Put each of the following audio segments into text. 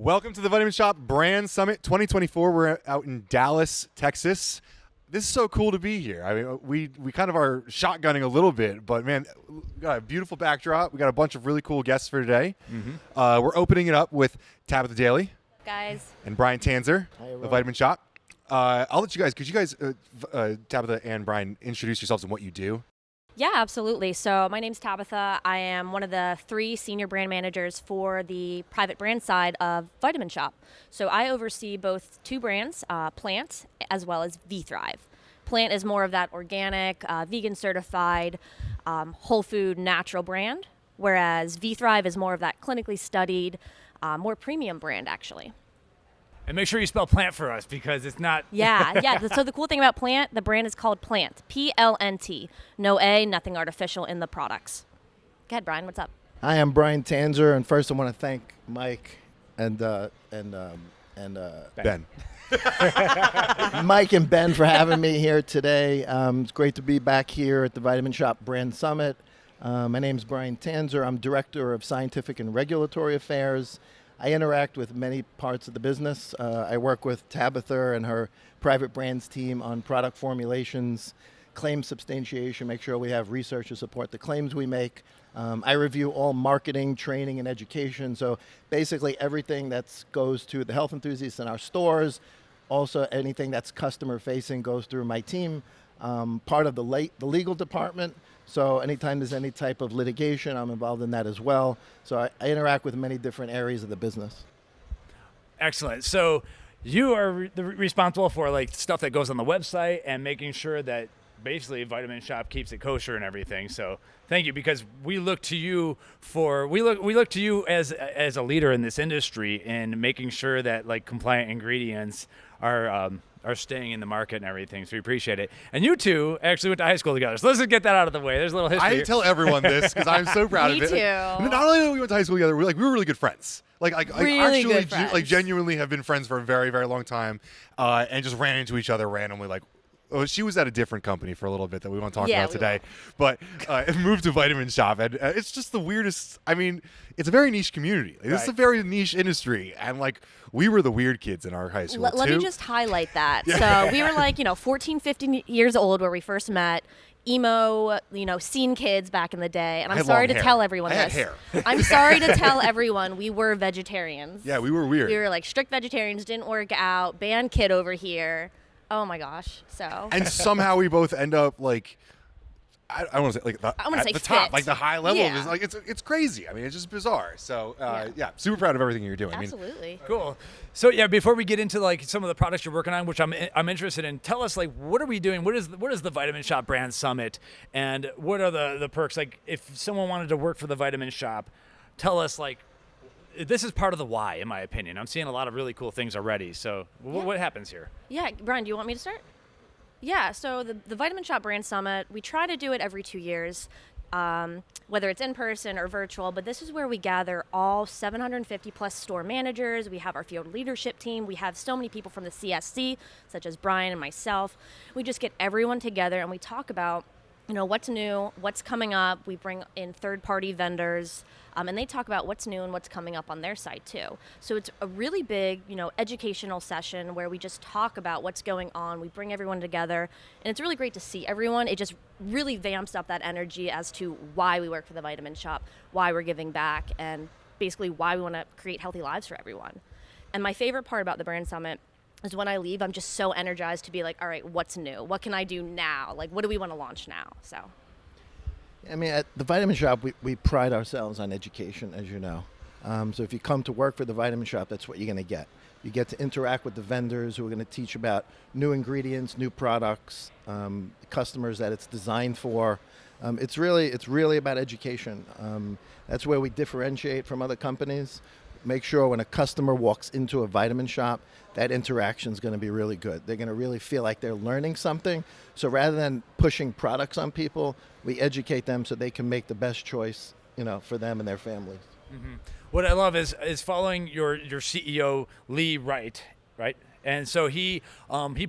Welcome to the Vitamin Shoppe Brand Summit 2024. We're out in Dallas, Texas. This is so cool to be here. I mean, we kind of are shotgunning a little bit, but man, we got a beautiful backdrop. We got a bunch of really cool guests for today. We're opening it up with Tabitha Daley, guys, and Brian Tanzer Hi, of Vitamin Shoppe. I'll let you guys, could you guys, Tabitha and Brian, introduce yourselves and what you do? Yeah, absolutely. So my name's Tabitha. I am one of the 3 senior brand managers for the private brand side of Vitamin Shoppe. So I oversee both 2 brands, PLNT as well as VThrive. PLNT is more of that organic, vegan certified, whole food, natural brand, whereas VThrive is more of that clinically studied, more premium brand actually. And make sure you spell plant for us because it's not... Yeah. So the cool thing about PLNT, the brand is called PLNT, PLNT. No A, nothing artificial in the products. Go ahead, Brian, what's up? Hi, I'm Brian Tanzer, and first I want to thank Mike and Ben. Mike and Ben for having me here today. It's great to be back here at the Vitamin Shoppe Brand Summit. My name's Brian Tanzer. I'm Director of Scientific and Regulatory Affairs. I interact with many parts of the business. I work with Tabitha and her private brands team on product formulations, claim substantiation, make sure we have research to support the claims we make. I review all marketing, training, and education. So basically everything that goes to the health enthusiasts in our stores, also anything that's customer facing goes through my team. Part of the legal department. So anytime there's any type of litigation, I'm involved in that as well. So I interact with many different areas of the business. Excellent. So you are responsible for like stuff that goes on the website and making sure that basically Vitamin Shoppe keeps it kosher and everything. So thank you, because we look to you as a leader in this industry in making sure that like compliant ingredients are staying in the market and everything, so we appreciate it. And you two actually went to high school together, so let's just get that out of the way. There's a little history. I tell everyone this because I'm so proud of it. Me too. Not only did we went to high school together, we were really good friends. Really good friends. Genuinely have been friends for a very, very long time, and just ran into each other randomly. She was at a different company for a little bit that we won't talk about today, but moved to Vitamin Shoppe, and it's just the weirdest. I mean, it's a very niche community. This is a very niche industry, and we were the weird kids in our high school. Let me just highlight that. So we were 14, 15 years old where we first met. Emo, scene kids back in the day, and I'm sorry to tell everyone this. I had hair. I'm sorry to tell everyone we were vegetarians. Yeah, we were weird. We were strict vegetarians, didn't work out, band kid over here. Oh my gosh! So and somehow we both end up I want to say the top, fit. The high level Yeah. of this. It's crazy. I mean, it's just bizarre. So super proud of everything you're doing. Absolutely. Cool. So yeah, before we get into some of the products you're working on, which I'm interested in, tell us what are we doing? What is the Vitamin Shoppe Brand Summit, and what are the perks? If someone wanted to work for the Vitamin Shoppe, tell us this is part of the why, in my opinion. I'm seeing a lot of really cool things already. So what happens here? Yeah, Brian, do you want me to start? Yeah, so the Vitamin Shoppe Brand Summit, we try to do it every 2 years, whether it's in person or virtual, but this is where we gather all 750 plus store managers. We have our field leadership team. We have so many people from the CSC, such as Brian and myself. We just get everyone together and we talk about what's new, what's coming up. We bring in third-party vendors, and they talk about what's new and what's coming up on their side too. So it's a really big, educational session where we just talk about what's going on. We bring everyone together, and it's really great to see everyone. It just really vamps up that energy as to why we work for the Vitamin Shoppe, why we're giving back, and basically why we want to create healthy lives for everyone. And my favorite part about the Brand Summit is when I leave, I'm just so energized to be all right, what's new? What can I do now? What do we want to launch now? So, I mean, at the Vitamin Shoppe, we pride ourselves on education, as you know. So if you come to work for the Vitamin Shoppe, that's what you're going to get. You get to interact with the vendors who are going to teach about new ingredients, new products, customers that it's designed for. It's really about education. That's where we differentiate from other companies. Make sure when a customer walks into a Vitamin Shoppe, that interaction is going to be really good. They're going to really feel like they're learning something. So rather than pushing products on people, we educate them so they can make the best choice, for them and their families. Mm-hmm. What I love is following your CEO Lee Wright, right? And so he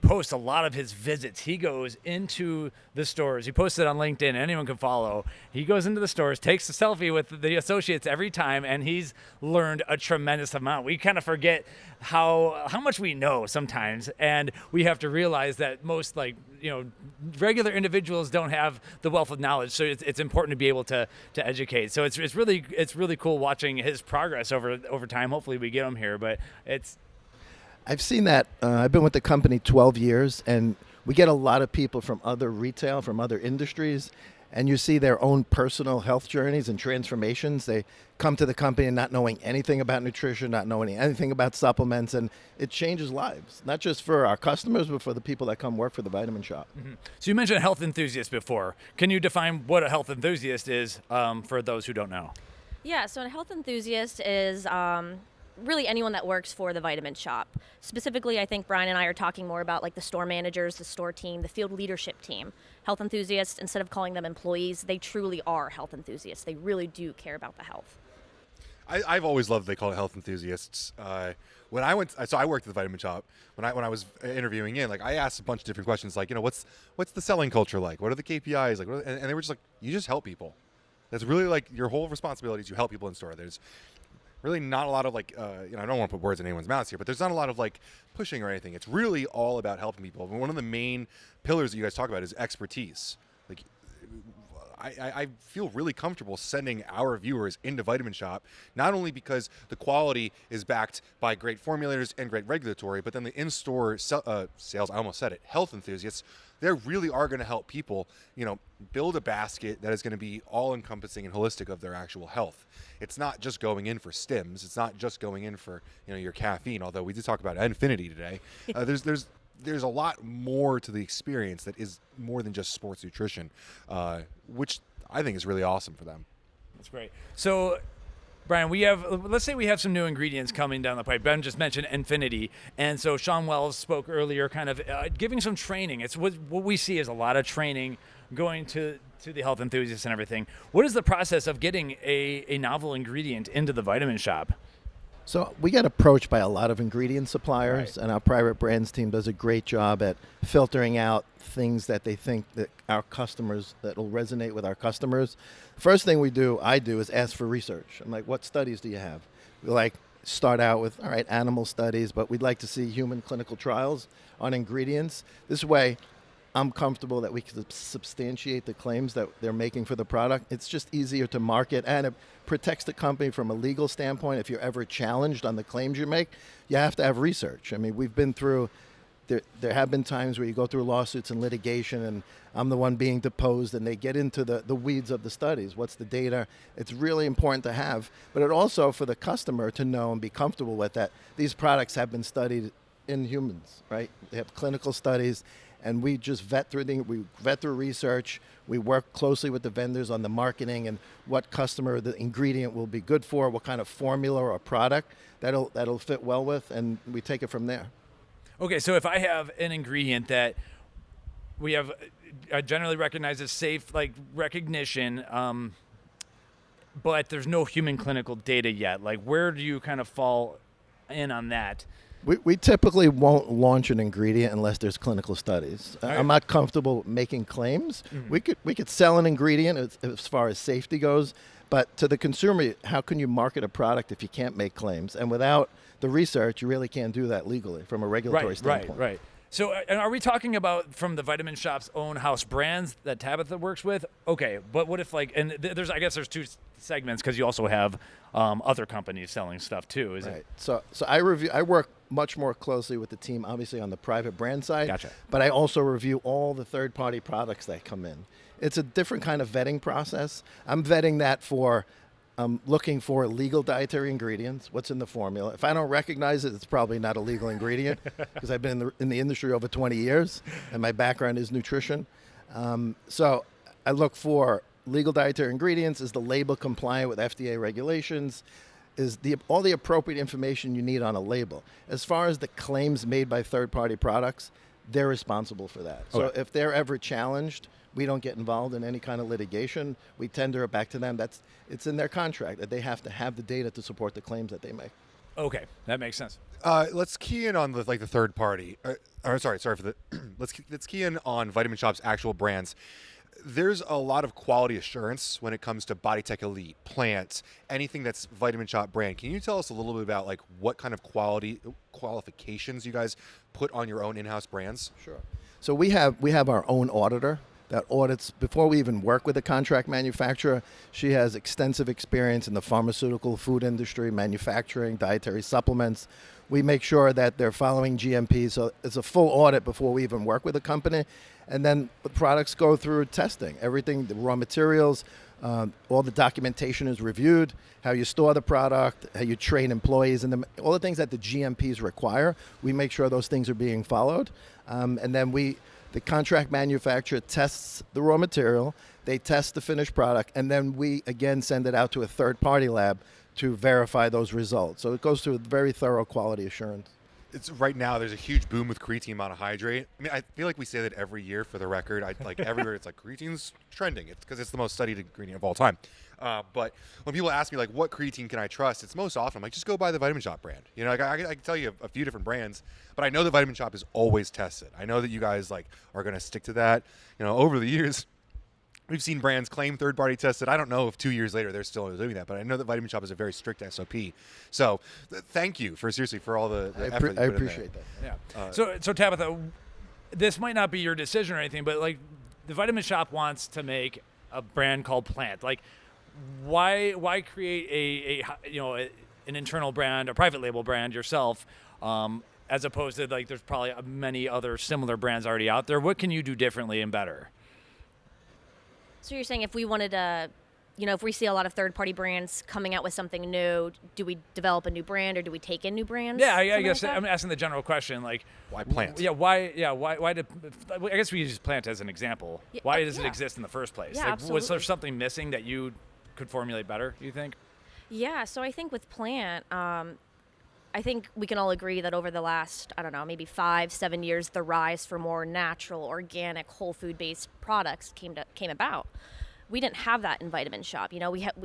posts a lot of his visits. He goes into the stores. He posts it on LinkedIn. Anyone can follow. He goes into the stores, takes a selfie with the associates every time, and he's learned a tremendous amount. We kind of forget how much we know sometimes, and we have to realize that most regular individuals don't have the wealth of knowledge. So it's important to be able to educate. So it's really cool watching his progress over time. Hopefully we get him here, but I've seen that. I've been with the company 12 years, and we get a lot of people from other retail, from other industries, and you see their own personal health journeys and transformations. They come to the company not knowing anything about nutrition, not knowing anything about supplements, and it changes lives, not just for our customers, but for the people that come work for the Vitamin Shoppe. Mm-hmm. So you mentioned a health enthusiast before. Can you define what a health enthusiast is for those who don't know? Yeah, so a health enthusiast is really anyone that works for the Vitamin Shoppe. Specifically, I think Brian and I are talking more about like the store managers, the store team, the field leadership team. Health enthusiasts, instead of calling them employees, they truly are health enthusiasts. They really do care about the health. I've always loved they call it health enthusiasts. When I worked at the Vitamin Shoppe. When I was interviewing in, I asked a bunch of different questions, what's the selling culture like? What are the KPIs like? And they were just like, you just help people. That's really your whole responsibility is you help people in store. There's really not a lot of I don't want to put words in anyone's mouths here, but there's not a lot of pushing or anything. It's really all about helping people. And one of the main pillars that you guys talk about is expertise. I feel really comfortable sending our viewers into Vitamin Shoppe, not only because the quality is backed by great formulators and great regulatory, but then the in-store sales, I almost said it, health enthusiasts, they really are going to help people, build a basket that is going to be all-encompassing and holistic of their actual health. It's not just going in for stims. It's not just going in for, your caffeine, although we did talk about infinity today. There's a lot more to the experience that is more than just sports nutrition, which I think is really awesome for them. That's great. So, Brian, let's say we have some new ingredients coming down the pipe. Ben just mentioned Infinity, and so Sean Wells spoke earlier, kind of giving some training. It's what we see is a lot of training going to the health enthusiasts and everything. What is the process of getting a novel ingredient into the Vitamin Shoppe? So we get approached by a lot of ingredient suppliers, right, and our private brands team does a great job at filtering out things that they think that that will resonate with our customers. First thing I do is ask for research. I'm like, what studies do you have? We start out with, all right, animal studies, but we'd like to see human clinical trials on ingredients. This way, I'm comfortable that we can substantiate the claims that they're making for the product. It's just easier to market, and it protects the company from a legal standpoint. If you're ever challenged on the claims you make, you have to have research. I mean, we've been through, there have been times where you go through lawsuits and litigation, and I'm the one being deposed, and they get into the weeds of the studies. What's the data? It's really important to have, but it also for the customer to know and be comfortable with that these products have been studied in humans, right? They have clinical studies. And we just vet through research. We work closely with the vendors on the marketing and what customer the ingredient will be good for, what kind of formula or product that'll fit well with, and we take it from there. Okay, so if I have an ingredient that we have generally recognized as safe, recognition, but there's no human clinical data yet, where do you kind of fall in on that? We typically won't launch an ingredient unless there's clinical studies. Right. I'm not comfortable making claims. Mm-hmm. We could sell an ingredient as far as safety goes, but to the consumer, how can you market a product if you can't make claims? And without the research, you really can't do that legally from a regulatory standpoint. Right. So are we talking about from the Vitamin Shoppe's own house brands that Tabitha works with? Okay, but what if there's there's two segments because you also have other companies selling stuff too, is right. it? So I work much more closely with the team, obviously on the private brand side. Gotcha. But I also review all the third-party products that come in. It's a different kind of vetting process. I'm vetting that for looking for legal dietary ingredients, what's in the formula. If I don't recognize it, it's probably not a legal ingredient because I've been in the industry over 20 years and my background is nutrition. So I look for legal dietary ingredients. Is the label compliant with FDA regulations? Is all the appropriate information you need on a label? As far as the claims made by third-party products, they're responsible for that. So if they're ever challenged, we don't get involved in any kind of litigation. We tender it back to them. It's in their contract that they have to have the data to support the claims that they make. Okay, that makes sense. Let's key in on the third party. Sorry for the. let's key in on Vitamin Shoppe's actual brands. There's a lot of quality assurance when it comes to BodyTech Elite, Plant, anything that's Vitamin Shoppe brand. Can you tell us a little bit about like what kind of qualifications you guys put on your own in-house brands? Sure. So we have our own auditor that audits before we even work with a contract manufacturer. She has extensive experience in the pharmaceutical, food industry, manufacturing, dietary supplements. We make sure that they're following GMP. So it's a full audit before we even work with a company. And then the products go through testing. Everything, the raw materials, all the documentation is reviewed, how you store the product, how you train employees, and all the things that the GMPs require. We make sure those things are being followed. And then the contract manufacturer tests the raw material, they test the finished product, and then we again send it out to a third-party lab to verify those results. So it goes through a very thorough quality assurance. It's right now there's a huge boom with creatine monohydrate. I mean, I feel like we say that every year for the record. Everywhere it's like creatine's trending. It's because it's the most studied ingredient of all time. But when people ask me like what creatine can I trust, it's most often I'm like just go buy the Vitamin Shoppe brand. You know, like I can tell you a few different brands, but I know that Vitamin Shoppe is always tested. I know that you guys like are going to stick to that. You know, over the years, we've seen brands claim third-party tested. I don't know if 2 years later they're still doing that, but I know that Vitamin Shoppe is a very strict SOP. So thank you for all the effort I you put appreciate in that. Yeah. So Tabitha, this might not be your decision or anything, but like the Vitamin Shoppe wants to make a brand called Plant. Like, why create an internal brand, a private label brand yourself, as opposed to like there's probably many other similar brands already out there? What can you do differently and better? So you're saying if we wanted to, if we see a lot of third-party brands coming out with something new, do we develop a new brand or do we take in new brands? Yeah, I guess like I'm asking the general question, like Why Plant? Why did I guess we use Plant as an example. Yeah, why does it exist in the first place? Yeah, like, absolutely. was there something missing that you could formulate better, you think? Yeah, so I think with Plant, I think we can all agree that over the last, maybe 5-7 years, the rise for more natural, organic, whole food-based products came about. We didn't have that in Vitamin Shoppe.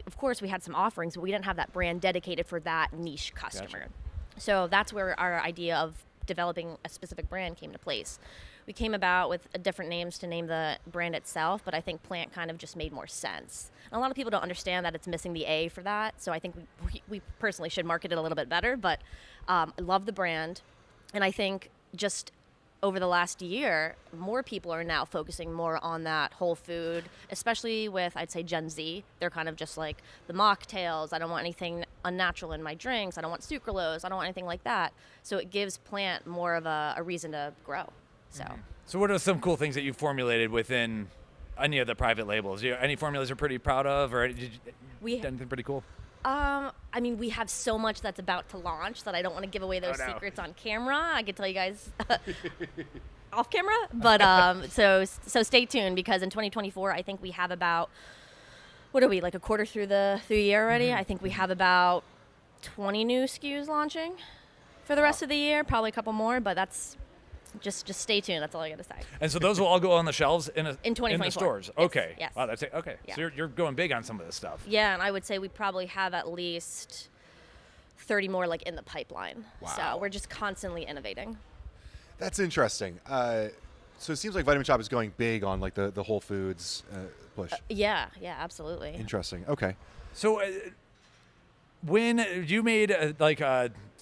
Of course, we had some offerings, but we didn't have that brand dedicated for that niche customer. Gotcha. So that's where our idea of developing a specific brand came to place. We came about with different names to name the brand itself, but I think Plant kind of just made more sense. And a lot of people don't understand that it's missing the A for that, so I think we personally should market it a little bit better, but I love the brand, and I think just over the last year, more people are now focusing more on that whole food, especially with, I'd say, Gen Z. They're kind of just like the mocktails. I don't want anything unnatural in my drinks. I don't want sucralose. I don't want anything like that. So it gives Plant more of a reason to grow. So what are some cool things that you formulated within any of the private labels? Any formulas you're pretty proud of, or did you do anything pretty cool? We have so much that's about to launch that I don't want to give away those secrets on camera. I could tell you guys off camera, but so stay tuned, because in 2024, I think we have about, what are we, like a quarter through the year already? I think we have about 20 new SKUs launching for the rest of the year, probably a couple more, but that's just stay tuned. That's all I got to say. And so those will all go on the shelves in 2024 in the stores. Yes, Okay. yes. Wow, that's it. Okay. Yeah. So you're going big on some of this stuff. Yeah, and I would say we probably have at least 30 more like in the pipeline. Wow. So we're just constantly innovating. That's interesting. So it seems like Vitamin Shoppe is going big on like the Whole Foods push. Yeah, absolutely. Interesting. Okay. So when you made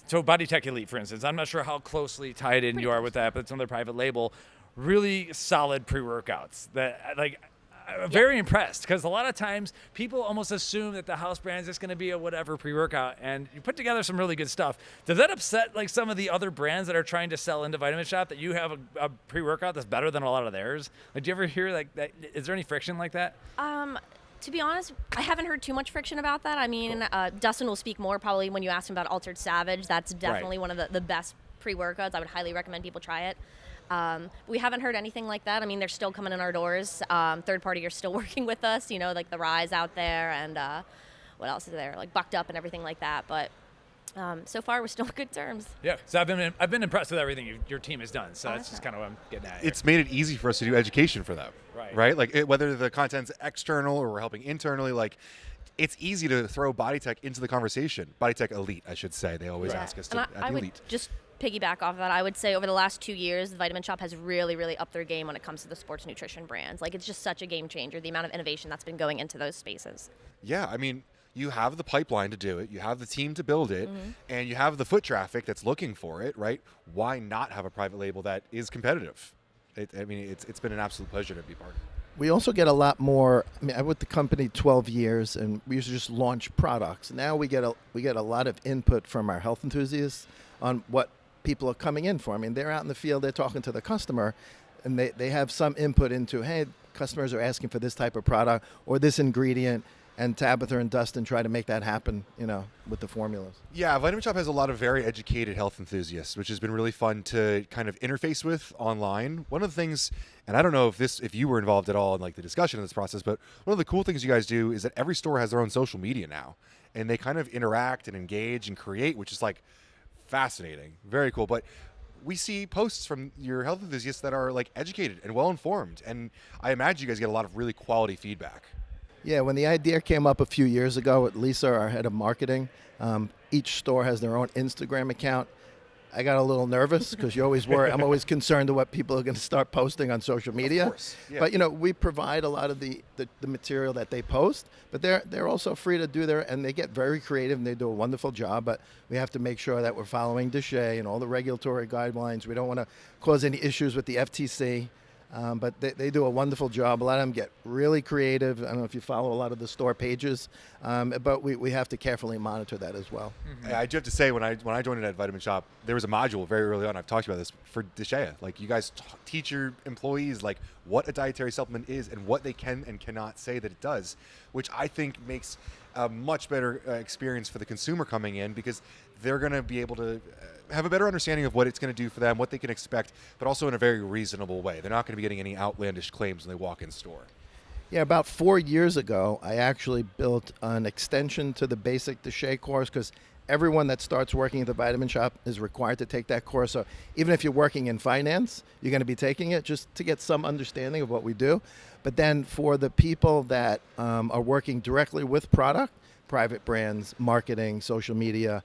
so BodyTech Elite, for instance, I'm not sure how closely tied in you are with that, but it's another private label. Really solid pre-workouts that I'm very impressed, because a lot of times people almost assume that the house brand is just going to be a whatever pre-workout, and you put together some really good stuff. Does that upset like some of the other brands that are trying to sell into Vitamin Shoppe that you have a pre-workout that's better than a lot of theirs? Like, do you ever hear like that? Is there any friction like that? To be honest, I haven't heard too much friction about that. I mean, Dustin will speak more probably when you ask him about Altered Savage. That's definitely one of the best pre-workouts. I would highly recommend people try it. We haven't heard anything like that. I mean, they're still coming in our doors. Third party are still working with us, like the Rise out there, and what else is there? Like Bucked Up and everything like that. But so far, we're still on good terms. Yeah, so I've been impressed with everything your team has done. So that's just kind of what I'm getting at here. It's made it easy for us to do education for them. Right. Right? Like whether the content's external or we're helping internally, like it's easy to throw BodyTech into the conversation. BodyTech Elite, I should say. They always ask us to And add I the would Elite. just piggyback off of that. I would say over the last 2 years, the Vitamin Shoppe has really, really upped their game when it comes to the sports nutrition brands. Like, it's just such a game changer, the amount of innovation that's been going into those spaces. Yeah, I mean, you have the pipeline to do it, you have the team to build it, and you have the foot traffic that's looking for it, right? Why not have a private label that is competitive? It's been an absolute pleasure to be part of. We also get a lot more. I mean, I was with the company 12 years, and we used to just launch products. Now we get a lot of input from our health enthusiasts on what people are coming in for. I mean, they're out in the field, they're talking to the customer, and they have some input into, hey, customers are asking for this type of product or this ingredient, and Tabitha and Dustin try to make that happen, with the formulas. Yeah, Vitamin Shoppe has a lot of very educated health enthusiasts, which has been really fun to kind of interface with online. One of the things, and I don't know if you were involved at all in like the discussion of this process, but one of the cool things you guys do is that every store has their own social media now, and they kind of interact and engage and create, which is like fascinating, very cool. But we see posts from your health enthusiasts that are like educated and well informed, and I imagine you guys get a lot of really quality feedback. Yeah, when the idea came up a few years ago with Lisa, our head of marketing, each store has their own Instagram account. I got a little nervous because you always worry. I'm always concerned of what people are going to start posting on social media. Of course, yeah. But we provide a lot of the material that they post, but they're also free to do and they get very creative and they do a wonderful job. But we have to make sure that we're following DSHEA and all the regulatory guidelines. We don't want to cause any issues with the FTC. But they do a wonderful job. A lot of them get really creative. I don't know if you follow a lot of the store pages, but we have to carefully monitor that as well. Mm-hmm. I do have to say, when I joined at Vitamin Shoppe, there was a module very early on. I've talked about this for DSHEA. Like, you guys teach your employees like what a dietary supplement is and what they can and cannot say that it does, which I think makes a much better experience for the consumer coming in, because they're going to be able to have a better understanding of what it's going to do for them, what they can expect, but also in a very reasonable way. They're not going to be getting any outlandish claims when they walk in store. Yeah, about 4 years ago, I actually built an extension to the basic DSHEA course, because everyone that starts working at the Vitamin Shoppe is required to take that course. So even if you're working in finance, you're going to be taking it just to get some understanding of what we do. But then for the people that are working directly with product, private brands, marketing, social media,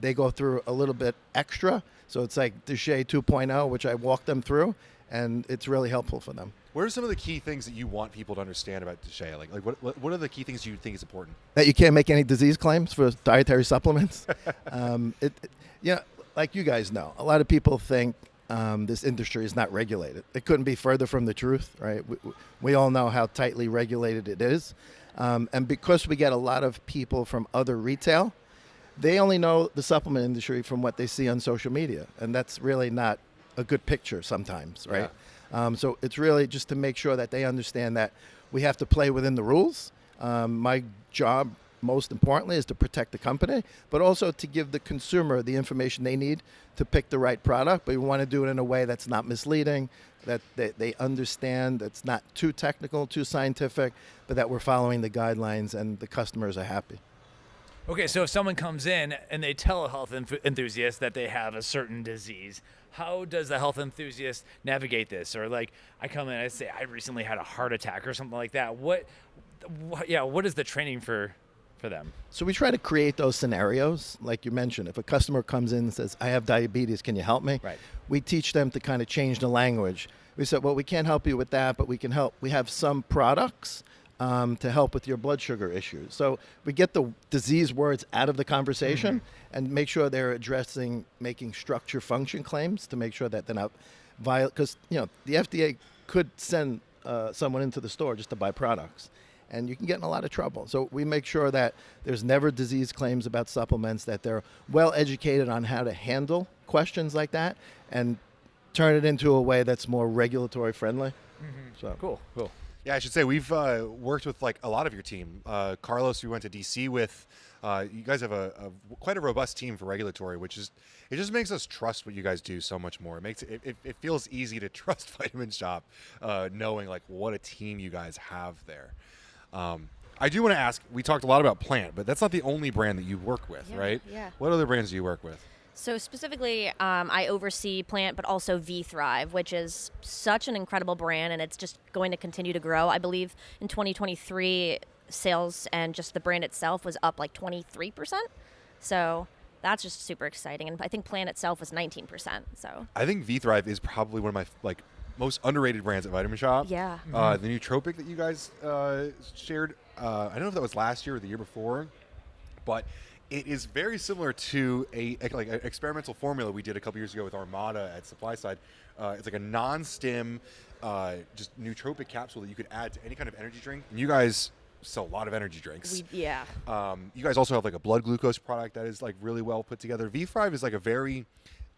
they go through a little bit extra. So it's like DSHEA 2.0, which I walk them through, and it's really helpful for them. What are some of the key things that you want people to understand about DSHEA? Like what are the key things you think is important? That you can't make any disease claims for dietary supplements. Like you guys know, a lot of people think this industry is not regulated. It couldn't be further from the truth, right? We all know how tightly regulated it is. And because we get a lot of people from other retail, they only know the supplement industry from what they see on social media. And that's really not a good picture sometimes, right? Yeah. So it's really just to make sure that they understand that we have to play within the rules. My job, most importantly, is to protect the company, but also to give the consumer the information they need to pick the right product. But we want to do it in a way that's not misleading, that they understand, that's not too technical, too scientific, but that we're following the guidelines and the customers are happy. Okay, so if someone comes in and they tell a health enthusiast that they have a certain disease, how does the health enthusiast navigate this? Or like, I come in and I say, I recently had a heart attack or something like that. What is the training for them? So we try to create those scenarios. Like you mentioned, if a customer comes in and says, I have diabetes, can you help me? Right. We teach them to kind of change the language. We said, well, we can't help you with that, but we can help. We have some products to help with your blood sugar issues. So we get the disease words out of the conversation and make sure they're addressing making structure function claims to make sure that they're not violent. Because, the FDA could send someone into the store just to buy products, and you can get in a lot of trouble. So we make sure that there's never disease claims about supplements, that they're well educated on how to handle questions like that and turn it into a way that's more regulatory friendly. So cool. Yeah, I should say we've worked with like a lot of your team. Carlos, we went to DC with. You guys have quite a robust team for regulatory, it just makes us trust what you guys do so much more. It makes it feels easy to trust Vitamin Shoppe, knowing like what a team you guys have there. I do want to ask. We talked a lot about Plant, but that's not the only brand that you work with, right? Yeah. What other brands do you work with? So specifically, I oversee Plant, but also VThrive, which is such an incredible brand, and it's just going to continue to grow. I believe in 2023, sales and just the brand itself was up like 23%. So that's just super exciting. And I think Plan itself was 19%. So I think VThrive is probably one of my most underrated brands at Vitamin Shoppe. yeah. The nootropic that you guys shared, I don't know if that was last year or the year before, but it is very similar to an experimental formula we did a couple years ago with Armada at Supply Side. It's like a non-stim, just nootropic capsule that you could add to any kind of energy drink. And you guys sell a lot of energy drinks. Yeah. You guys also have like a blood glucose product that is like really well put together. VThrive is like a very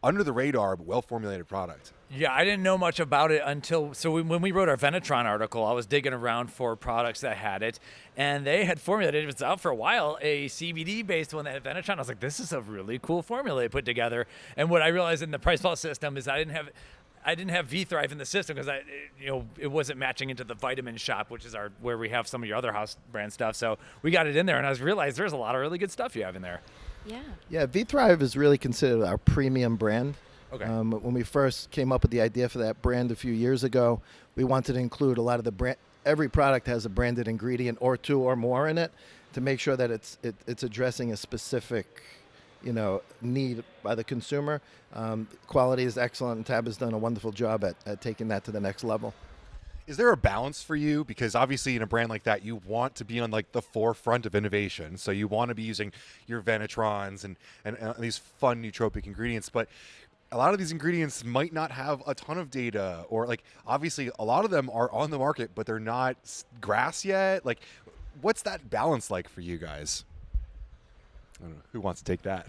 under the radar but well formulated product. Yeah, I didn't know much about it until when we wrote our Venetron article, I was digging around for products that had it, and they had formulated, it's out for a while, a CBD-based one that had Venetron. I was like, this is a really cool formula they put together. And what I realized in the PricePlow system is I didn't have VThrive in the system because it wasn't matching into the Vitamin Shoppe, which is where we have some of your other house brand stuff. So we got it in there, and I realized there's a lot of really good stuff you have in there. Yeah. Yeah, VThrive is really considered our premium brand. Okay. When we first came up with the idea for that brand a few years ago, we wanted to include a lot of the brand. Every product has a branded ingredient or two or more in it to make sure that it's addressing a specific, need by the consumer. Quality is excellent, and Tab has done a wonderful job at taking that to the next level. Is there a balance for you? Because obviously in a brand like that, you want to be on like the forefront of innovation. So you want to be using your Venetrons and these fun nootropic ingredients. But a lot of these ingredients might not have a ton of data, or like obviously a lot of them are on the market, but they're not grass yet. Like, what's that balance like for you guys? I don't know. Who wants to take that?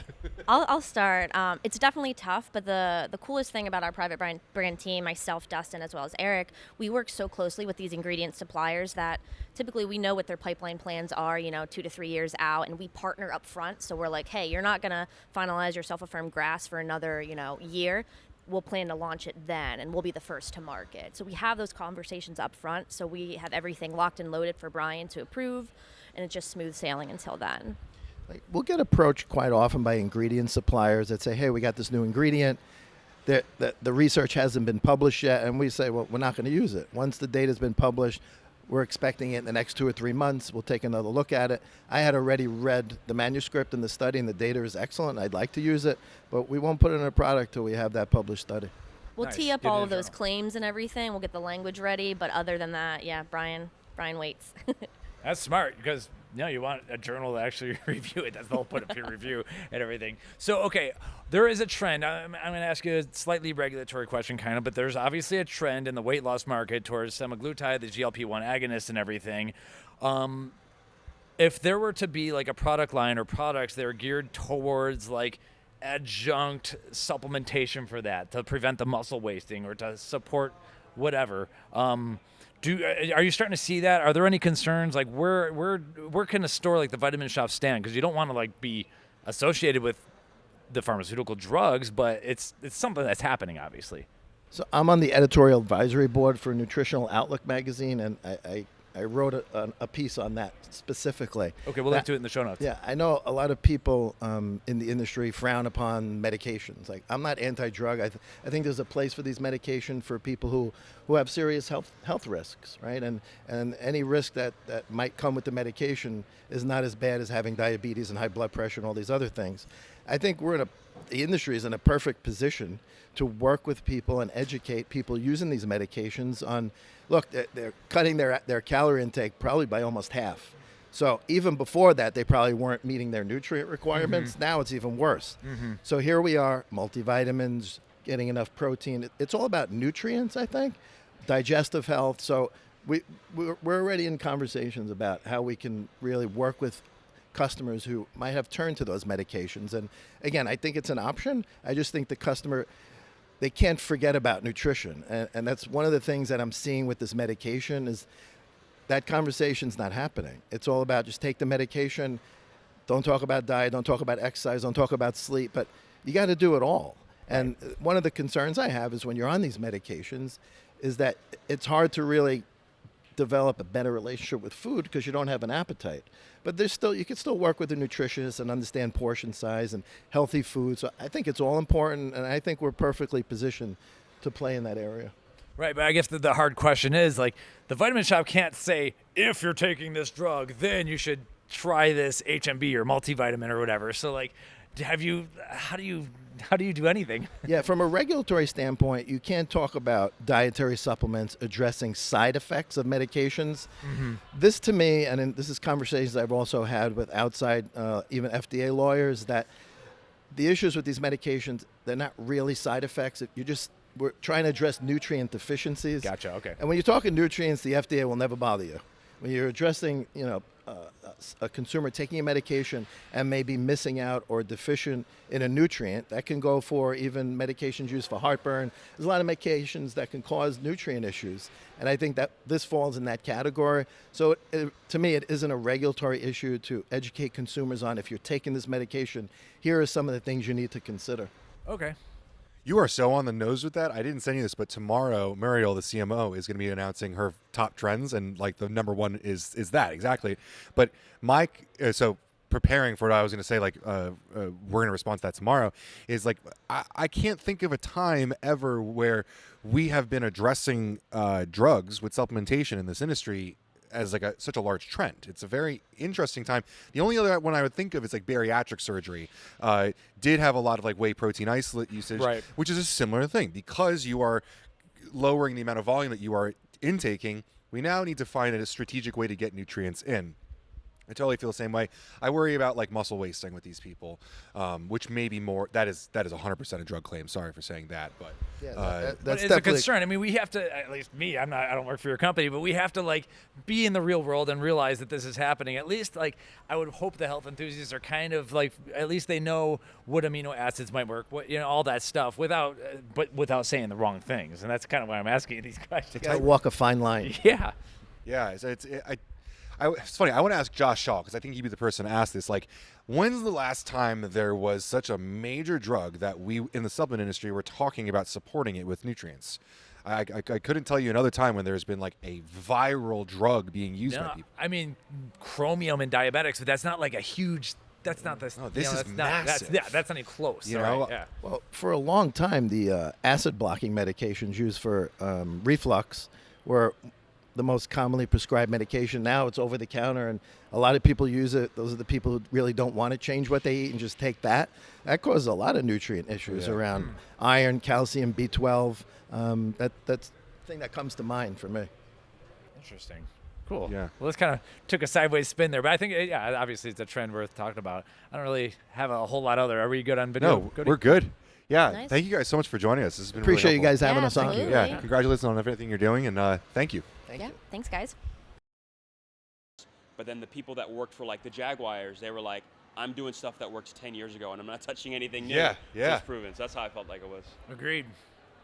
I'll start. It's definitely tough, but the coolest thing about our private brand team, myself, Dustin, as well as Eric, we work so closely with these ingredient suppliers that typically we know what their pipeline plans are, 2 to 3 years out, and we partner up front. So we're like, hey, you're not going to finalize your self-affirmed grass for another, year. We'll plan to launch it then, and we'll be the first to market. So we have those conversations up front, so we have everything locked and loaded for Brian to approve, and it's just smooth sailing until then. We'll get approached quite often by ingredient suppliers that say, hey, we got this new ingredient. The research hasn't been published yet. And we say, well, we're not going to use it. Once the data's been published, we're expecting it in the next 2 or 3 months. We'll take another look at it. I had already read the manuscript and the study, and the data is excellent. I'd like to use it, but we won't put it in a product till we have that published study. We'll Nice. tee up Get it all in of the those journal. claims and everything. We'll get the language ready, but other than that, yeah, Brian waits. That's smart because you want a journal to actually review it. They'll put a peer review and everything. So, okay, there is a trend. I'm going to ask you a slightly regulatory question kind of, but there's obviously a trend in the weight loss market towards semaglutide, the GLP-1 agonists and everything. If there were to be like a product line or products that are geared towards like adjunct supplementation for that to prevent the muscle wasting or to support whatever, are you starting to see that? Are there any concerns? Like, where can a store like the Vitamin Shoppe stand? Because you don't want to like be associated with the pharmaceutical drugs, but it's something that's happening, obviously. So I'm on the editorial advisory board for Nutritional Outlook magazine, and I wrote a piece on that specifically. Okay, we'll link to it in the show notes. Yeah, I know a lot of people in the industry frown upon medications. Like, I'm not anti-drug. I think there's a place for these medications for people who have serious health risks, right? And any risk that might come with the medication is not as bad as having diabetes and high blood pressure and all these other things. I think the industry is in a perfect position to work with people and educate people using these medications on, look, they're cutting their calorie intake probably by almost half. So even before that, they probably weren't meeting their nutrient requirements. Mm-hmm. Now it's even worse. Mm-hmm. So here we are, multivitamins, getting enough protein. It's all about nutrients, I think, digestive health. So we're already in conversations about how we can really work with customers who might have turned to those medications. And again, I think it's an option. I just think the customer, they can't forget about nutrition. And that's one of the things that I'm seeing with this medication is that conversation's not happening. It's all about just take the medication, don't talk about diet, don't talk about exercise, don't talk about sleep, but you got to do it all. And one of the concerns I have is when you're on these medications is that it's hard to really develop a better relationship with food because you don't have an appetite. But you can still work with a nutritionist and understand portion size and healthy food. So I think it's all important, and I think we're perfectly positioned to play in that area. Right, but I guess the hard question is, like, the Vitamin Shoppe can't say if you're taking this drug, then you should try this HMB or multivitamin or whatever. So like, how do you do anything? Yeah, from a regulatory standpoint, you can't talk about dietary supplements addressing side effects of medications. This to me, and this is conversations I've also had with outside, even FDA lawyers, that the issues with these medications, they're not really side effects. We're trying to address nutrient deficiencies. Gotcha, okay. And when you're talking nutrients, the FDA will never bother you. When you're addressing, a consumer taking a medication and maybe missing out or deficient in a nutrient, that can go for even medications used for heartburn. There's a lot of medications that can cause nutrient issues. And I think that this falls in that category. So to me, it isn't a regulatory issue to educate consumers on, if you're taking this medication, here are some of the things you need to consider. Okay. You are so on the nose with that. I didn't send you this, but tomorrow, Muriel, the CMO, is going to be announcing her top trends, and like the number one is that exactly. But Mike, so preparing for what I was going to say, like we're going to respond to that tomorrow, is like I can't think of a time ever where we have been addressing drugs with supplementation in this industry as like such a large trend. It's a very interesting time. The only other one I would think of is like bariatric surgery. Did have a lot of like whey protein isolate usage, Right. which is a similar thing. Because you are lowering the amount of volume that you are intaking, we now need to find a strategic way to get nutrients in. I totally feel the same way. I worry about like muscle wasting with these people, which may be more. That is 100% a drug claim. Sorry for saying that, but Yeah, But that's it's a definitely concern. I mean, we have to, at least me, I don't work for your company, but we have to like be in the real world and realize that this is happening. At least like I would hope the health enthusiasts are kind of like, at least they know what amino acids might work, what, all that stuff without saying the wrong things. And that's kind of why I'm asking you these questions. you gotta walk a fine line. Yeah. yeah, it's funny. I want to ask Josh Shaw, because I think he'd be the person to ask this. Like, when's the last time there was such a major drug that we in the supplement industry were talking about supporting it with nutrients? I couldn't tell you another time when there's been like a viral drug being used by people. I mean, chromium in diabetics, but that's not like a huge. That's not the. No, this is that's massive. Not, that's not even close. You all know? right, yeah. Well, for a long time, the acid blocking medications used for reflux were the most commonly prescribed medication. Now it's over the counter, and a lot of people use it. Those are the people who really don't want to change what they eat and just take that. That causes a lot of nutrient issues around iron, calcium, B12. That's the thing that comes to mind for me. Interesting. Cool. Yeah. Well, this kind of took a sideways spin there, but I think, obviously it's a trend worth talking about. I don't really have a whole lot other. Are we good on video? No, we're good. Yeah, Nice. Thank you guys so much for joining us. This has been Appreciate really you guys having Yeah, us on. absolutely. Yeah, congratulations on everything you're doing, and thank you. Yeah, thanks, guys. But then the people that worked for like the Jaguars, they were like, I'm doing stuff that worked 10 years ago, and I'm not touching anything new. Yeah, yeah. It's proven. So that's how I felt like it was. Agreed.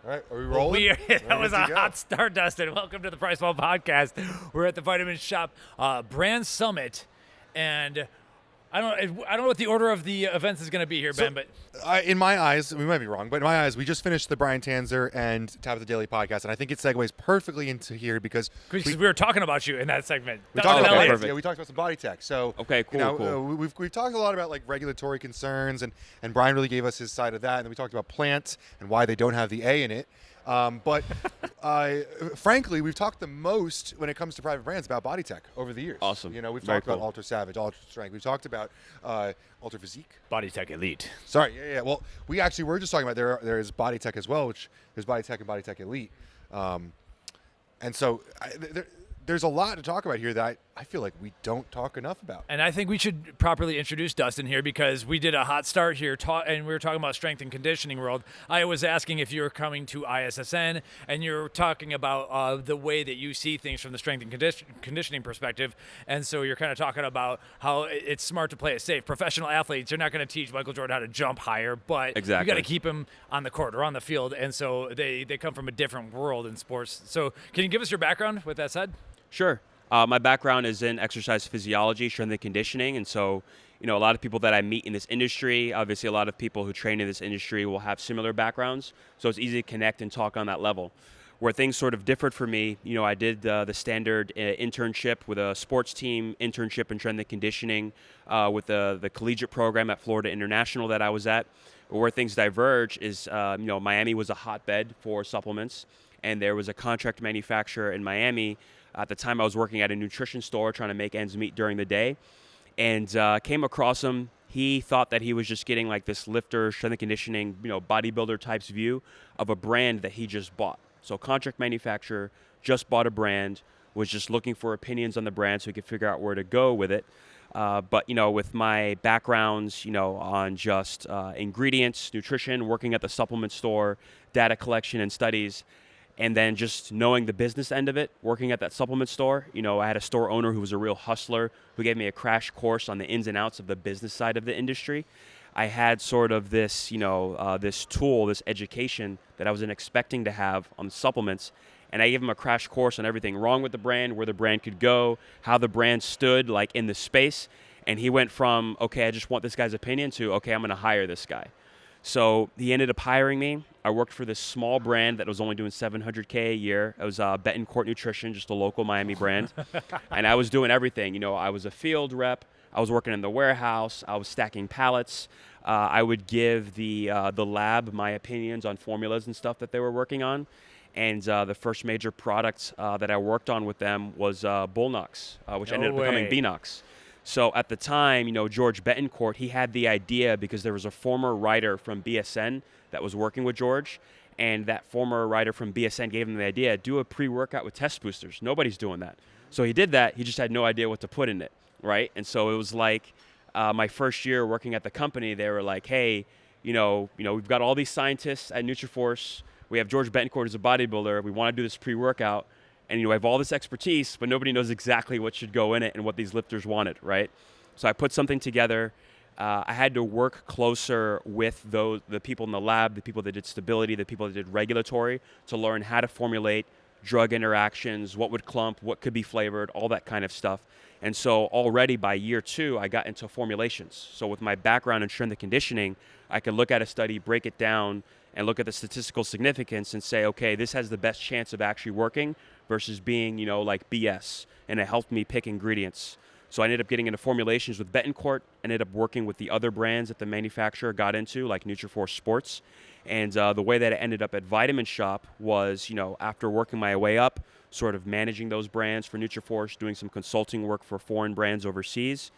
All right, are we rolling? That was Ready a to go? hot start, Dustin. Welcome to the PricePlow Podcast. We're at the Vitamin Shoppe Brand Summit, and I don't know what the order of the events is going to be here, Ben, but In my eyes, we might be wrong, but in my eyes, we just finished the Brian Tanzer and Tabitha Daley podcast, and I think it segues perfectly into here because we were talking about you in that segment. we Dustin talked about Elliott. perfect. we talked about some BodyTech. So Okay, cool, cool. We've talked a lot about like regulatory concerns, and Brian really gave us his side of that, and then we talked about plants and why they don't have the A in it. But frankly, we've talked the most when it comes to private brands about BodyTech over the years. Awesome. We've Very talked about cool. Ultra Savage, Ultra Strength. We've talked about Ultra Physique. BodyTech Elite. Sorry, yeah. Well, we actually were just talking about there is BodyTech as well, which there's BodyTech and BodyTech Elite, and so there's a lot to talk about here that I feel like we don't talk enough about. And I think we should properly introduce Dustin here because we did a hot start here, and we were talking about strength and conditioning world. I was asking if you were coming to ISSN, and you're talking about the way that you see things from the strength and conditioning perspective. And so you're kind of talking about how it's smart to play it safe. Professional athletes, you're not going to teach Michael Jordan how to jump higher, but Exactly. you got to keep him on the court or on the field. And so they come from a different world in sports. So can you give us your background with that said? Sure. My background is in exercise physiology, strength and conditioning. And so, a lot of people that I meet in this industry, obviously a lot of people who train in this industry will have similar backgrounds. So it's easy to connect and talk on that level. Where things sort of differed for me, I did the standard internship with a sports team, internship in strength and conditioning with the collegiate program at Florida International that I was at. Where things diverge is, Miami was a hotbed for supplements. And there was a contract manufacturer in Miami At the time, I was working at a nutrition store trying to make ends meet during the day, and came across him. He thought that he was just getting like this lifter, strength and conditioning, bodybuilder types view of a brand that he just bought. So contract manufacturer, just bought a brand, was just looking for opinions on the brand so he could figure out where to go with it. But with my backgrounds, on just ingredients, nutrition, working at the supplement store, data collection and studies, and then just knowing the business end of it, working at that supplement store, I had a store owner who was a real hustler who gave me a crash course on the ins and outs of the business side of the industry. I had sort of this, this tool, this education that I wasn't expecting to have on supplements. And I gave him a crash course on everything wrong with the brand, where the brand could go, how the brand stood like in the space. And he went from, okay, I just want this guy's opinion to, okay, I'm going to hire this guy. So he ended up hiring me. I worked for this small brand that was only doing $700K a year. It was Betancourt Nutrition, just a local Miami brand. And I was doing everything. I was a field rep. I was working in the warehouse. I was stacking pallets. I would give the lab my opinions on formulas and stuff that they were working on. And the first major product that I worked on with them was Bullnox, which ended up becoming Bnox. So at the time, George Betancourt, he had the idea because there was a former writer from BSN that was working with George, and that former writer from BSN gave him the idea, do a pre-workout with test boosters. Nobody's doing that. So he did that. He just had no idea what to put in it, right? And so it was like my first year working at the company, they were like, hey, we've got all these scientists at Nutriforce. We have George Betancourt as a bodybuilder. We want to do this pre-workout. And, I have all this expertise, but nobody knows exactly what should go in it and what these lifters wanted, right? So I put something together. I had to work closer with the people in the lab, the people that did stability, the people that did regulatory, to learn how to formulate drug interactions, what would clump, what could be flavored, all that kind of stuff. And so already by year 2, I got into formulations. So with my background in strength and conditioning, I could look at a study, break it down, and look at the statistical significance and say, okay, this has the best chance of actually working versus being, like BS. And it helped me pick ingredients. So I ended up getting into formulations with Betancourt, ended up working with the other brands that the manufacturer got into, like Nutriforce Sports. And the way that it ended up at Vitamin Shoppe was, after working my way up, sort of managing those brands for Nutriforce, doing some consulting work for foreign brands overseas.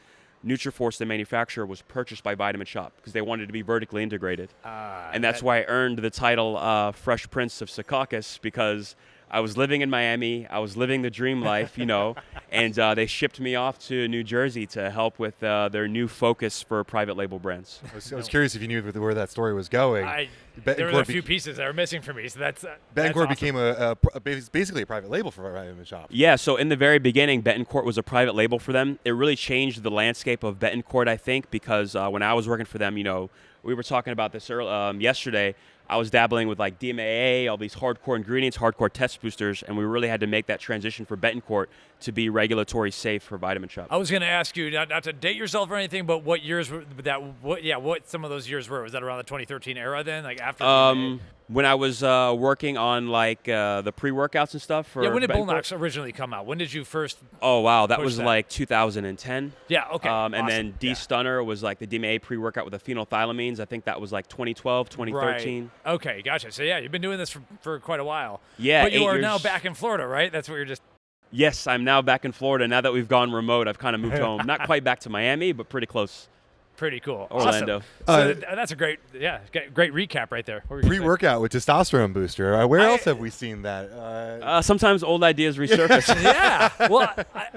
Nutriforce, the manufacturer, was purchased by Vitamin Shoppe because they wanted to be vertically integrated. And that's why I earned the title Fresh Prince of Secaucus, because I was living in Miami. I was living the dream life, and they shipped me off to New Jersey to help with their new focus for private label brands. I was curious if you knew where that story was going. There were a few pieces that are missing for me, so that's Betancourt awesome. became basically a private label for Vitamin Shoppe. Yeah, so in the very beginning, Betancourt was a private label for them. It really changed the landscape of Betancourt, I think, because when I was working for them, we were talking about this yesterday. I was dabbling with like DMAA, all these hardcore ingredients, hardcore test boosters, and we really had to make that transition for Betancourt to be regulatory safe for Vitamin Shoppe. I was going to ask you, not to date yourself or anything, but what years were that? What some of those years were? Was that around the 2013 era then, like after? When I was working on like the pre-workouts and stuff for when did Betancourt? Bullnox originally come out? When did you first? Oh wow, that was that? like 2010. Yeah, okay. And awesome. then D-Stunner was like the DMAA pre-workout with the phenolthylamines. I think that was like 2012, 2013. Right. Okay, gotcha. So yeah, you've been doing this for quite a while. Yeah, but you 8 are years. now back in Florida, right? That's what you're just. Yes, I'm now back in Florida. Now that we've gone remote, I've kind of moved home. Not quite back to Miami, but pretty close. Pretty cool. Orlando. Awesome. So that's a great recap right there. What were you gonna say? Pre-workout with testosterone booster. Where else have we seen that? Sometimes old ideas resurface. Yeah. Well,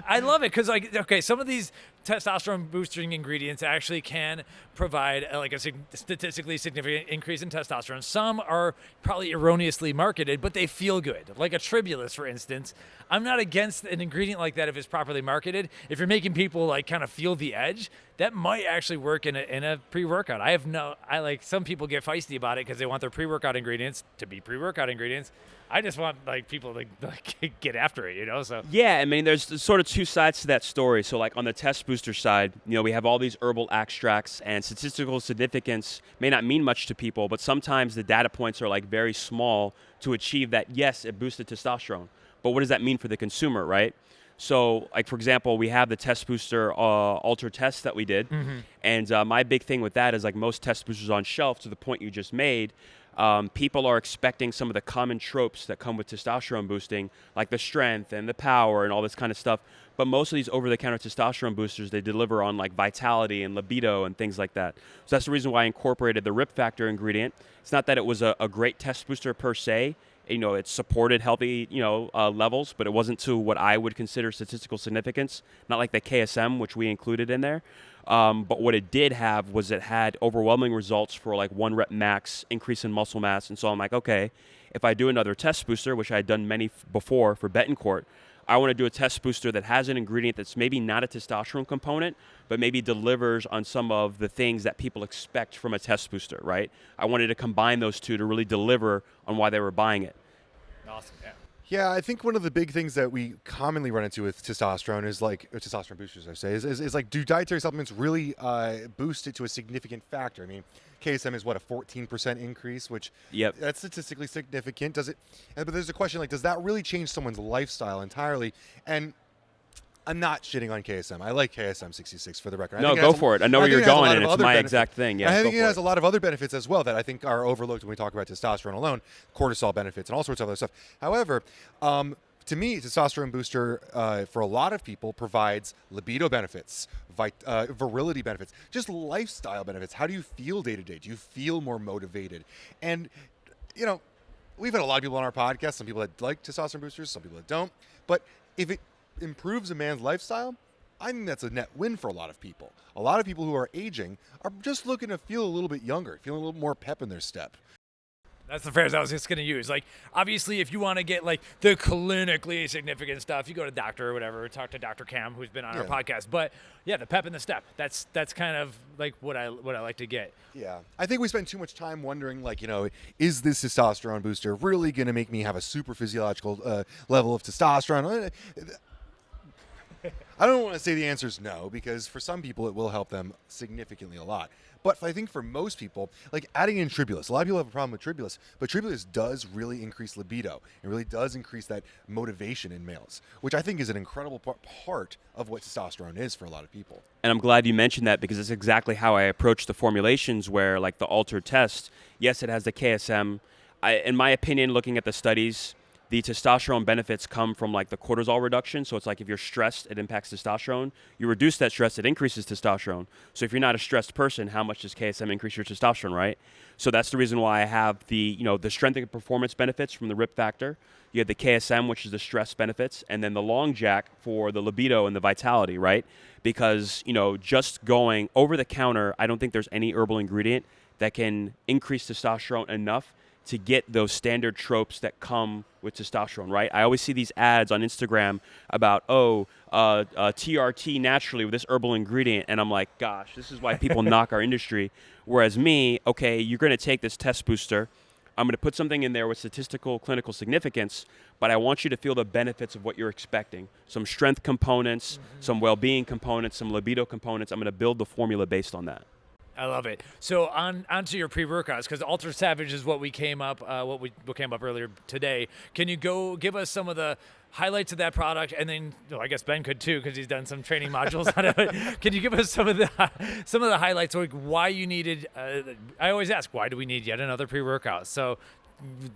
I love it because, some of these testosterone boosting ingredients actually can provide a statistically significant increase in testosterone. Some are probably erroneously marketed, but they feel good. Like a Tribulus, for instance. I'm not against an ingredient like that if it's properly marketed. If you're making people kind of feel the edge, that might actually work in a pre-workout. Some people get feisty about it because they want their pre-workout ingredients to be pre-workout ingredients. I just want people to get after it, So yeah, I mean, there's sort of two sides to that story. So like on the test booster side, we have all these herbal extracts, and statistical significance may not mean much to people, but sometimes the data points are very small to achieve that. Yes, it boosted testosterone, but what does that mean for the consumer, right? So, for example, we have the test booster Alter test that we did, and my big thing with that is most test boosters on shelf, to the point you just made, people are expecting some of the common tropes that come with testosterone boosting, like the strength and the power and all this kind of stuff. But most of these over-the-counter testosterone boosters, they deliver on like vitality and libido and things like that. So that's the reason why I incorporated the RIP factor ingredient. It's not that it was a great test booster per se. It supported healthy, levels, but it wasn't to what I would consider statistical significance, not like the KSM, which we included in there. But what it did have was it had overwhelming results for like 1 rep max, increase in muscle mass. And so I'm like, okay, if I do another test booster, which I had done many before for Betancourt, I want to do a test booster that has an ingredient that's maybe not a testosterone component, but maybe delivers on some of the things that people expect from a test booster, right? I wanted to combine those two to really deliver on why they were buying it. Awesome. Yeah. Yeah, I think one of the big things that we commonly run into with testosterone is like testosterone boosters, I say, is like, do dietary supplements really boost it to a significant factor? I mean, KSM is what, a 14% increase, which that's statistically significant. Does it? But there's a question like, does that really change someone's lifestyle entirely? And I'm not shitting on KSM. I like KSM 66 for the record. No, go for it. I know where you're going, and it's my exact thing. Yeah, I think it has a lot of other benefits as well that I think are overlooked when we talk about testosterone alone, cortisol benefits, and all sorts of other stuff. However, to me, testosterone booster for a lot of people provides libido benefits, virility benefits, just lifestyle benefits. How do you feel day to day? Do you feel more motivated? And, we've had a lot of people on our podcast, some people that like testosterone boosters, some people that don't. But if it improves a man's lifestyle, I think that's a net win for a lot of people. A lot of people who are aging are just looking to feel a little bit younger, feeling a little more pep in their step. That's the phrase I was just going to use. Like, obviously, if you want to get, like, the clinically significant stuff, you go to doctor or whatever, talk to Dr. Cam, who's been on our podcast. But, yeah, the pep in the step, that's kind of, like, what I like to get. Yeah. I think we spend too much time wondering, like, is this testosterone booster really going to make me have a super physiological level of testosterone? I don't want to say the answer is no, because for some people it will help them significantly a lot. But I think for most people, like adding in tribulus, a lot of people have a problem with tribulus, but tribulus does really increase libido. It really does increase that motivation in males, which I think is an incredible part of what testosterone is for a lot of people. And I'm glad you mentioned that because it's exactly how I approach the formulations where, like the altered test, yes, it has the KSM. In my opinion, looking at the studies, the testosterone benefits come from like the cortisol reduction. So it's like if you're stressed, it impacts testosterone. You reduce that stress, it increases testosterone. So if you're not a stressed person, how much does KSM increase your testosterone, right? So that's the reason why I have the strength and performance benefits from the RIP factor. You have the KSM, which is the stress benefits, and then the long jack for the libido and the vitality, right? Because, just going over the counter, I don't think there's any herbal ingredient that can increase testosterone enough to get those standard tropes that come with testosterone, right? I always see these ads on Instagram about, TRT naturally with this herbal ingredient, and I'm like, gosh, this is why people knock our industry. Whereas me, okay, you're going to take this test booster, I'm going to put something in there with statistical clinical significance, but I want you to feel the benefits of what you're expecting. Some strength components, some well-being components, some libido components. I'm going to build the formula based on that. I love it. So onto your pre-workouts, because Ultra Savage is what came up earlier today. Can you go give us some of the highlights of that product, and then I guess Ben could too, because he's done some training modules on it. Can you give us some of the highlights, like why you needed? I always ask, why do we need yet another pre-workout? So,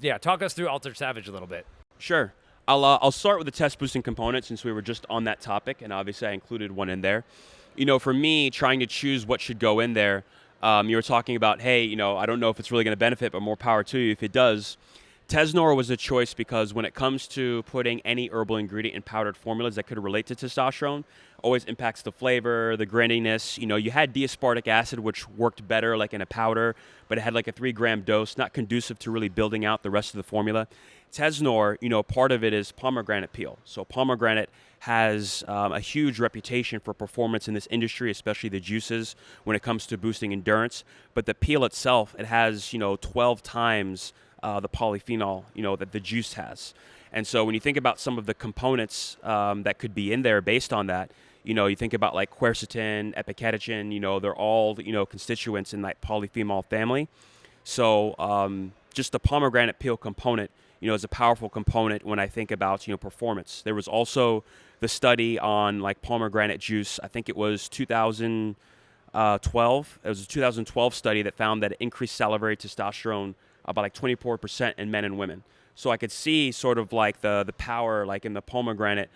yeah, talk us through Ultra Savage a little bit. Sure. I'll start with the test boosting component since we were just on that topic, and obviously I included one in there. For me, trying to choose what should go in there, you were talking about, hey, I don't know if it's really going to benefit, but more power to you if it does. Tesnor was a choice because when it comes to putting any herbal ingredient in powdered formulas that could relate to testosterone, always impacts the flavor, the graininess. You had D-aspartic acid, which worked better like in a powder, but it had like a 3-gram dose, not conducive to really building out the rest of the formula. Tesnor, part of it is pomegranate peel. So pomegranate has a huge reputation for performance in this industry, especially the juices when it comes to boosting endurance. But the peel itself, it has, 12 times the polyphenol, that the juice has. And so when you think about some of the components that could be in there based on that, you think about like quercetin, epicatechin, they're all, constituents in that polyphenol family. So just the pomegranate peel component, is a powerful component when I think about, performance. There was also the study on like pomegranate juice. I think it was 2012. It was a 2012 study that found that it increased salivary testosterone about like 24% in men and women. So I could see sort of like the power like in the pomegranate,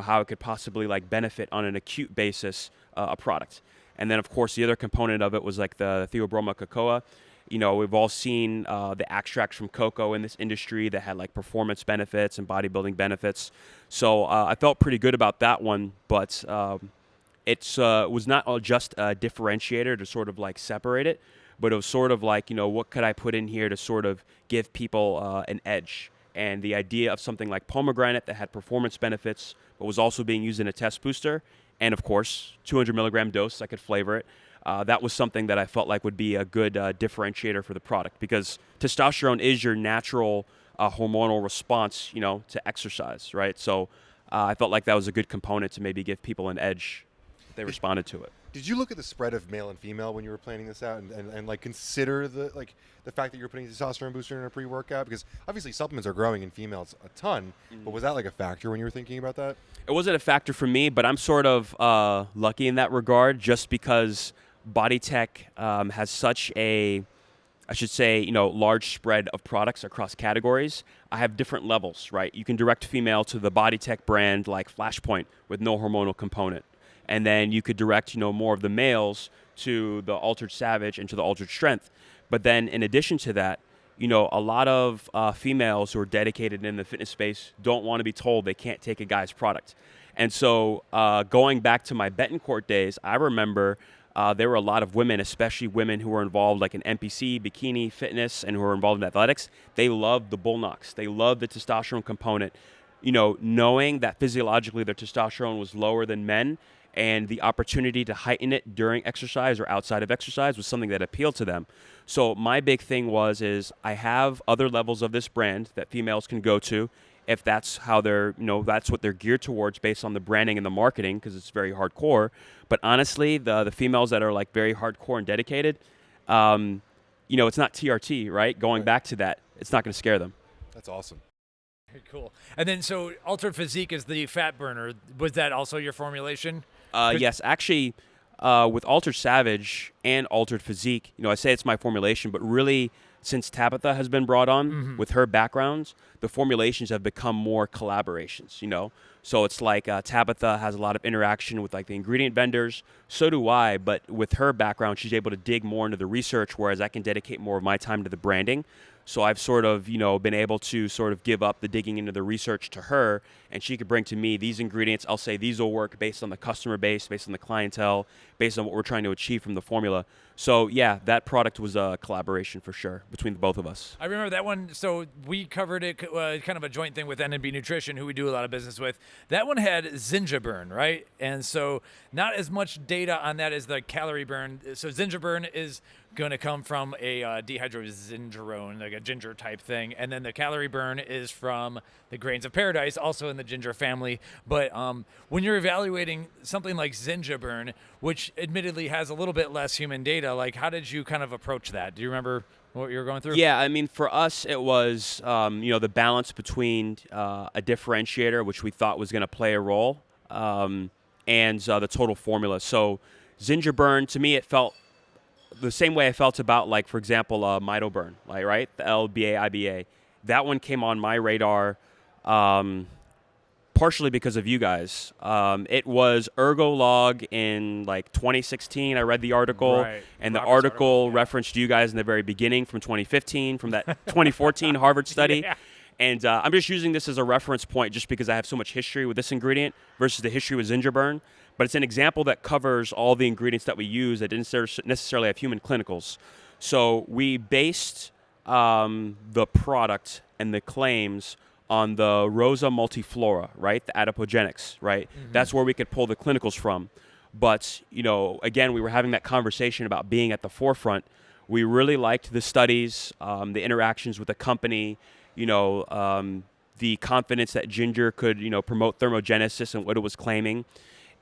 how it could possibly like benefit on an acute basis a product. And then of course the other component of it was like the Theobroma cocoa. We've all seen the extracts from cocoa in this industry that had like performance benefits and bodybuilding benefits. So I felt pretty good about that one, but it was not just a differentiator to sort of like separate it, but it was sort of like, what could I put in here to sort of give people an edge? And the idea of something like pomegranate that had performance benefits, but was also being used in a test booster, and of course, 200 milligram dose, I could flavor it. That was something that I felt like would be a good differentiator for the product, because testosterone is your natural hormonal response, to exercise, right? So I felt like that was a good component to maybe give people an edge if they responded to it. Did you look at the spread of male and female when you were planning this out, and like consider the fact that you're putting a testosterone booster in a pre-workout? Because obviously supplements are growing in females a ton, but was that like a factor when you were thinking about that? It wasn't a factor for me, but I'm sort of lucky in that regard, just because BodyTech has such a, I should say, large spread of products across categories. I have different levels, right? You can direct female to the BodyTech brand like Flashpoint with no hormonal component. And then you could direct, more of the males to the Altered Savage and to the Altered Strength. But then in addition to that, a lot of females who are dedicated in the fitness space don't want to be told they can't take a guy's product. And so going back to my Betancourt days, I remember there were a lot of women, especially women who were involved like in NPC, bikini, fitness, and who were involved in athletics. They loved the Bullnox. They loved the testosterone component, knowing that physiologically their testosterone was lower than men, and the opportunity to heighten it during exercise or outside of exercise was something that appealed to them. So my big thing is I have other levels of this brand that females can go to if that's how they're, that's what they're geared towards based on the branding and the marketing, because it's very hardcore. But honestly, the females that are like very hardcore and dedicated, it's not TRT, right? Going back to that, it's not going to scare them. That's awesome. Very cool. And then so Altered Physique is the fat burner. Was that also your formulation? Yes, actually, with Altered Savage and Altered Physique, I say it's my formulation, but really since Tabitha has been brought on with her backgrounds, the formulations have become more collaborations, So it's like Tabitha has a lot of interaction with like the ingredient vendors. So do I, but with her background, she's able to dig more into the research, whereas I can dedicate more of my time to the branding. So I've sort of, been able to sort of give up the digging into the research to her, and she could bring to me these ingredients. I'll say these will work based on the customer base, based on the clientele, based on what we're trying to achieve from the formula. So yeah, that product was a collaboration for sure between the both of us. I remember that one. So we covered it, kind of a joint thing with NB Nutrition, who we do a lot of business with. That one had Ginger burn, right? And so not as much data on that as the calorie burn. So Ginger burn is going to come from a dehydrozingerone, like a ginger type thing. And then the calorie burn is from the grains of paradise, also in the ginger family. But when you're evaluating something like Ginger burn, which admittedly has a little bit less human data, like how did you kind of approach that? Do you remember what you were going through? Yeah, I mean, for us, it was, the balance between a differentiator, which we thought was going to play a role, and the total formula. So Ginger burn, to me, it felt the same way I felt about, like, for example, Mitoburn, like, right? The LBA, IBA. That one came on my radar partially because of you guys. It was Ergolog in, like, 2016. I read the article, right. and the Robert's article yeah. referenced you guys in the very beginning from 2015, from that 2014 Harvard study. Yeah. And I'm just using this as a reference point just because I have so much history with this ingredient versus the history with Ginger burn. But it's an example that covers all the ingredients that we use that didn't necessarily have human clinicals. So we based the product and the claims on the Rosa multiflora, right? The adapogenics, right? Mm-hmm. That's where we could pull the clinicals from. But, again, we were having that conversation about being at the forefront. We really liked the studies, the interactions with the company, the confidence that ginger could, promote thermogenesis and what it was claiming.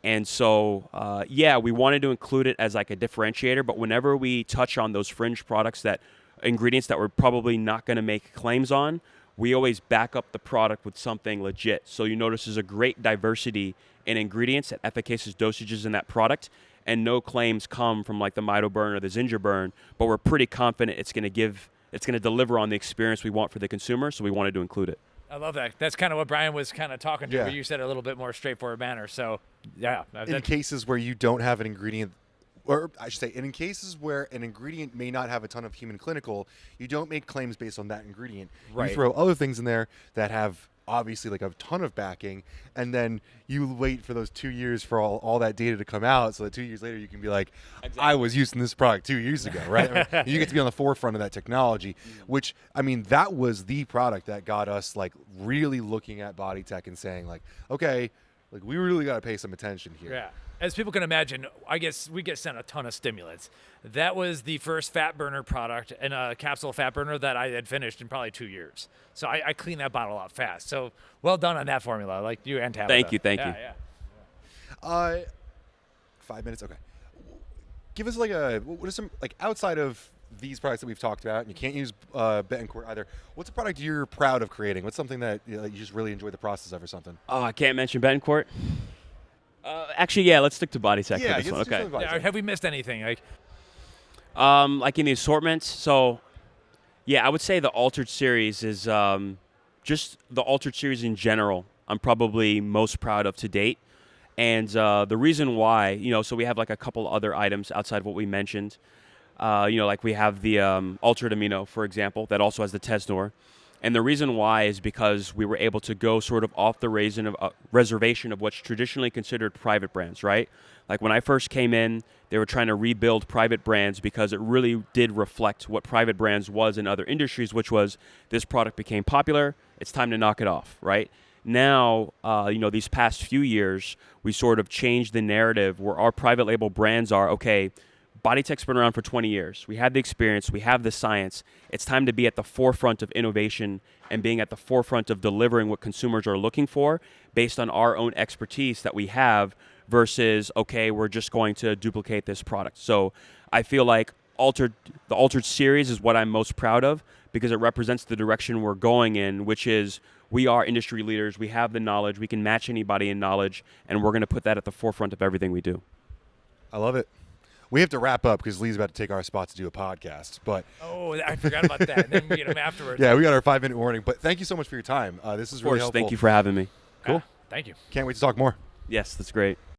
And so, we wanted to include it as like a differentiator, but whenever we touch on those fringe products, that ingredients that we're probably not going to make claims on, we always back up the product with something legit. So you notice there's a great diversity in ingredients at efficacious dosages in that product, and no claims come from like the Mitoburn or the Ginger burn, but we're pretty confident it's going it's going to deliver on the experience we want for the consumer, so we wanted to include it. I love that. That's kind of what Brian was kind of talking to, Yeah. but you said it a little bit more straightforward manner. So, yeah. In cases where you don't have an ingredient, or I should say, in cases where an ingredient may not have a ton of human clinical, you don't make claims based on that ingredient. Right. You throw other things in there that have obviously like a ton of backing, and then you wait for those 2 years for all that data to come out, so that 2 years later you can be like, I was using this product 2 years ago, right? I mean, you get to be on the forefront of that technology, which, I mean, that was the product that got us like really looking at BodyTech and saying like, okay, like we really got to pay some attention here. Yeah. As people can imagine, I guess we get sent a ton of stimulants. That was the first fat burner product and a capsule fat burner that I had finished in probably 2 years. So I cleaned that bottle out fast. So well done on that formula, like you and Tabitha. Thank you. Yeah. 5 minutes, okay. Give us like what are some, like outside of these products that we've talked about, and you can't use Betancourt either, what's a product you're proud of creating? What's something that you just really enjoy the process of or something? Oh, I can't mention Betancourt. Actually, yeah, let's stick to BodyTech Yeah, for this one. let's do Okay. something about Yeah, it. have we missed anything? Like in the assortments, so yeah, I would say the Altered series is just the Altered series in general. I'm probably most proud of to date, and the reason why, so we have like a couple other items outside of what we mentioned. Like we have the Altered Amino, for example, that also has the Tesnor. And the reason why is because we were able to go sort of off the reservation of what's traditionally considered private brands, right? Like when I first came in, they were trying to rebuild private brands because it really did reflect what private brands was in other industries, which was this product became popular, it's time to knock it off, right? Now, these past few years, we sort of changed the narrative where our private label brands are, okay, BodyTech's been around for 20 years. We have the experience. We have the science. It's time to be at the forefront of innovation and being at the forefront of delivering what consumers are looking for based on our own expertise that we have versus, okay, we're just going to duplicate this product. So I feel like the Altered series is what I'm most proud of because it represents the direction we're going in, which is we are industry leaders. We have the knowledge. We can match anybody in knowledge, and we're going to put that at the forefront of everything we do. I love it. We have to wrap up because Lee's about to take our spot to do a podcast. But Oh, I forgot about that. Then we get them afterwards. yeah, we got our 5-minute warning. But thank you so much for your time. This is Of really course, helpful. thank you for having me. Cool. Thank you. Can't wait to talk more. Yes, that's great.